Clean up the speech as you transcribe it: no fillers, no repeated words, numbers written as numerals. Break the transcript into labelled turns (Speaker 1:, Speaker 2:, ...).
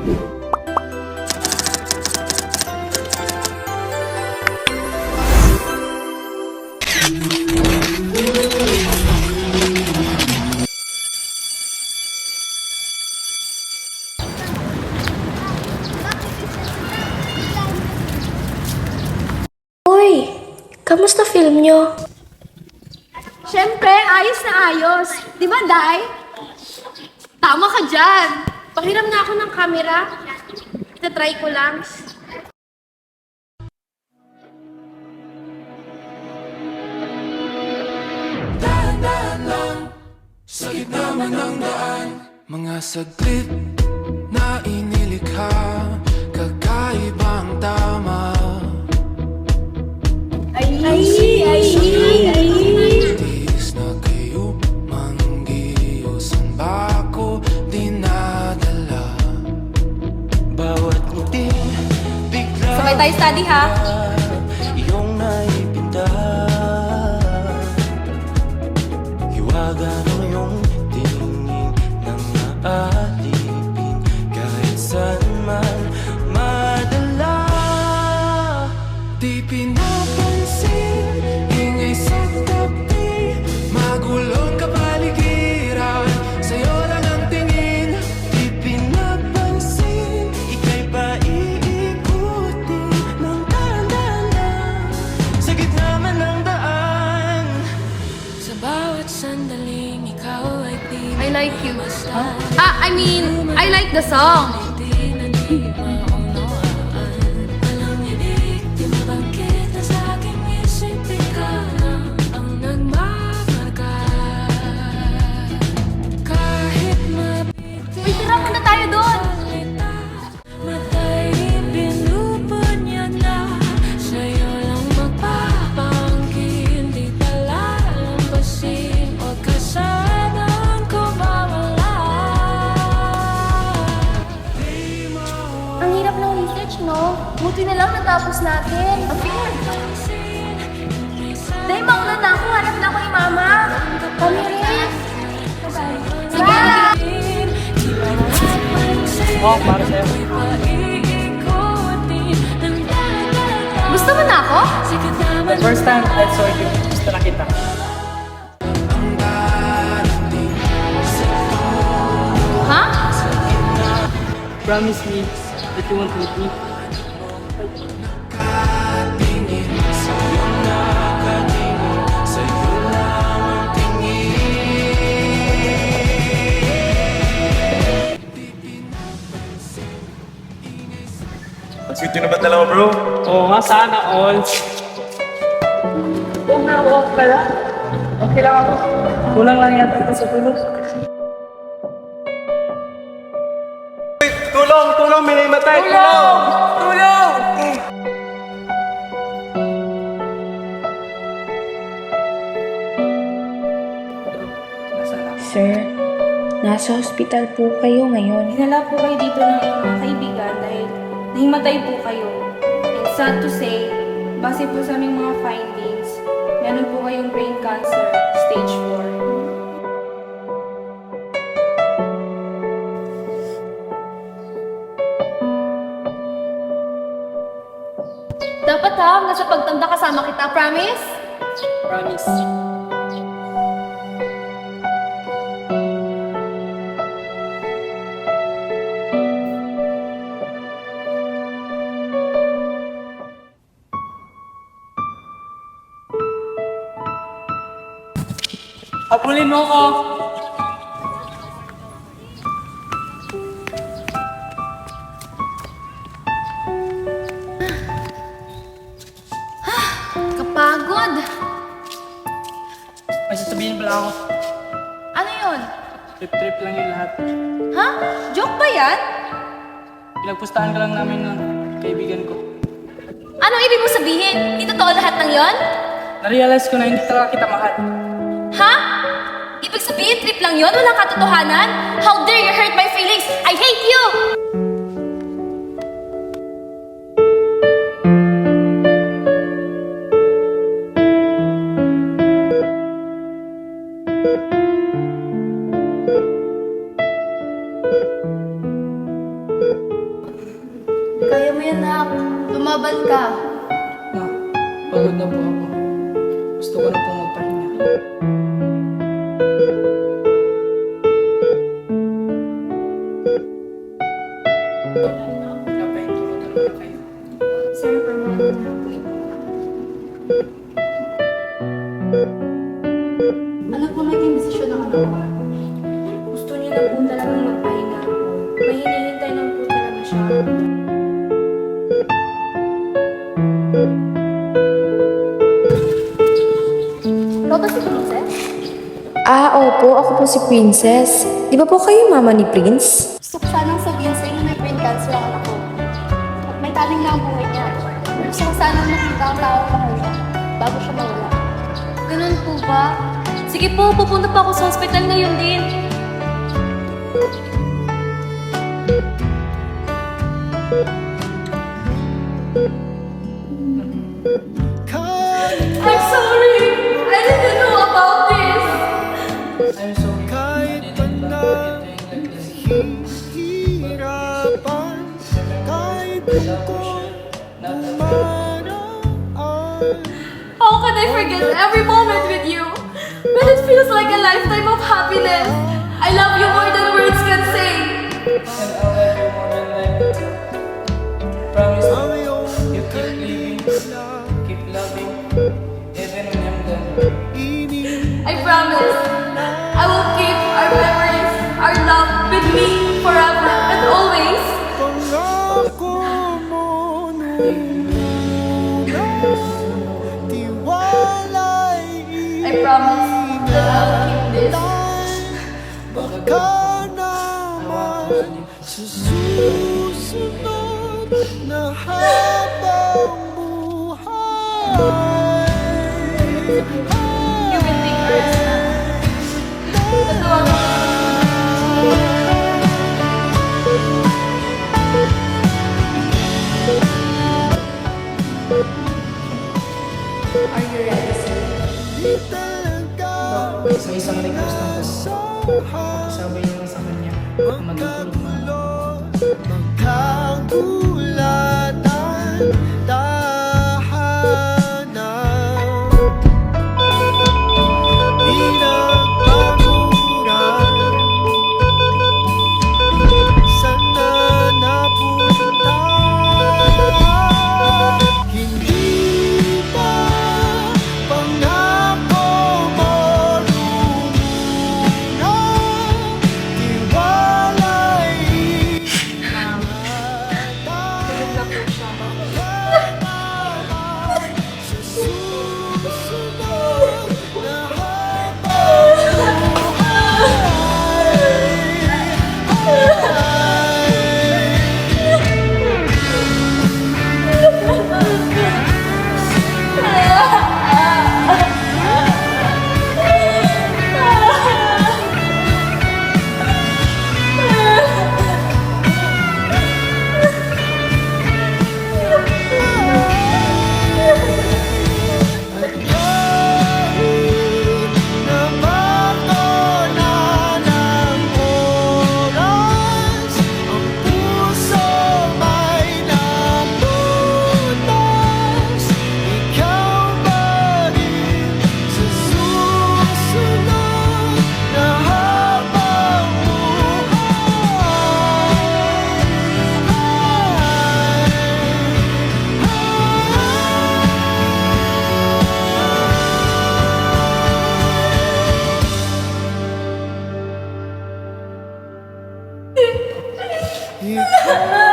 Speaker 1: Uy, kamusta film nyo?
Speaker 2: Siyempre, ayos na ayos. Di ba, Day? Tama ka dyan. Pahiram na ako ng camera. Itatry ko lang.
Speaker 3: Dahan-dahan lang sa gitna man ng daan. Mga saglit na inilikha, kakaibang tama. Tiis na kayo, manggiyosan ba ako dinadala? Bawat ngiti, bigla
Speaker 2: Sabay tayo study, ha?
Speaker 3: iyong naipinta. Hiwaga ng iyong tingin nang naalipin kahit saan man madala. Di pinapansin, ingay sa tabi, magulong kapaligiran, sa'yo lang ang tingin. Di pinapansin, ika'y paiikutin ng dahan-dahan sa gitna man ng daan. Sa bawat sandaling ikaw ay di
Speaker 2: I like you. I like the song. Uy, tara, punta tayo doon.
Speaker 1: Ang hirap ng research, no?
Speaker 2: Buti na lang natapos natin. Day, mauna na ako. Hanap na ako ni Mama.
Speaker 1: Kami rin.
Speaker 2: Sige.
Speaker 4: Oh, para sa'yo.
Speaker 2: Gusto mo na ako?
Speaker 4: The first time I saw you, gusto na kita.
Speaker 2: Ha?
Speaker 4: Promise me that you won't leave me.
Speaker 3: Nakatingin sa'yo, nakatingin sa'yo lang ang
Speaker 5: Sweet yun na ba dalawa, bro?
Speaker 4: Oo nga, sana all. Huwag na ako pala. Okay lang ako. Kulang lang yata ito sa tulog.
Speaker 5: Tulong! Tulong! May naimatay! Tulong! Tulong!
Speaker 1: Sir, nasa hospital po kayo ngayon.
Speaker 6: Dinala po kayo dito ng iyong mga kaibigan dahil nahimatay po kayo. And sad to say, base po sa aming mga findings, meron po kayong brain cancer, stage 4.
Speaker 2: Dapat ha, hanggang sa pagtanda kasama kita. Promise?
Speaker 4: Promise. Habulin mo ko.
Speaker 2: Kapagod.
Speaker 4: May sasabihin pala ako.
Speaker 2: Ano yun?
Speaker 4: Trip-trip lang yung lahat.
Speaker 2: Ha? Joke ba yan?
Speaker 4: Pinagpustahan ka lang namin ng kaibigan ko.
Speaker 2: Anong ibig mo sabihin? Hindi totoo lahat ng yon?
Speaker 4: Na-realize ko na hindi talaga kita mahal.
Speaker 2: Ha? Ibig sabihin, trip lang yon? Walang katotohanan? How dare you hurt my feelings? I hate you! Kaya mo yan, nak. Lumaban ka.
Speaker 4: Ma, pagod na po ako. Gusto ko na po magpahinga. Napahintulog na muna kayo.
Speaker 6: Sir, permanent na po ito.
Speaker 2: Ano po naging desisyon ng anak ko?
Speaker 6: Gusto niyo na po talagang magpahinga. May hinihintay lang po talaga siya.
Speaker 2: Ikaw ba si Princess?
Speaker 1: Opo, ako po si Princess. Di ba po kayo mama ni Prince?
Speaker 2: Gusto ko sanang sabihin sa'yo na may brain cancer ang anak ko. At may taling na ang buhay niya. Gusto ko sanang makita ang tao ang mahal niya bago siya mawala.
Speaker 7: Ganun po ba? Sige po, pupunta pa ako sa hospital ngayon din.
Speaker 2: I'm sorry! I didn't know about this!
Speaker 4: I'm sorry.
Speaker 3: Kahit
Speaker 4: Hindi na
Speaker 3: na
Speaker 4: ito yung like this.
Speaker 3: hihirapan, kahit bukod dumaraan.
Speaker 2: How can I forget every moment with you? But it feels like a lifetime of happiness. I love you more than words can say.
Speaker 4: And I'll love you more than life. Promise
Speaker 3: Ang
Speaker 4: me,
Speaker 3: iyong
Speaker 4: you keep living, keep loving, even when I'm gone.
Speaker 3: ining
Speaker 2: I promise. I will keep our memories, our love with me forever and always.
Speaker 3: pangako mo nung tiwala'y
Speaker 2: I promise that I will keep this.
Speaker 3: baka naman sa susunod na habang buhay.
Speaker 2: You will take our rest na. Totoo ako. Are you ready, sir?
Speaker 3: Di talaga
Speaker 4: Sa isang request lang po, sabi niyo sa kanya, matutulog na.
Speaker 3: magkagulatan, tahanan. Di nagpaguran, sana napunta. Hindi pa pangako mo lumuna, tiwala'y ikaw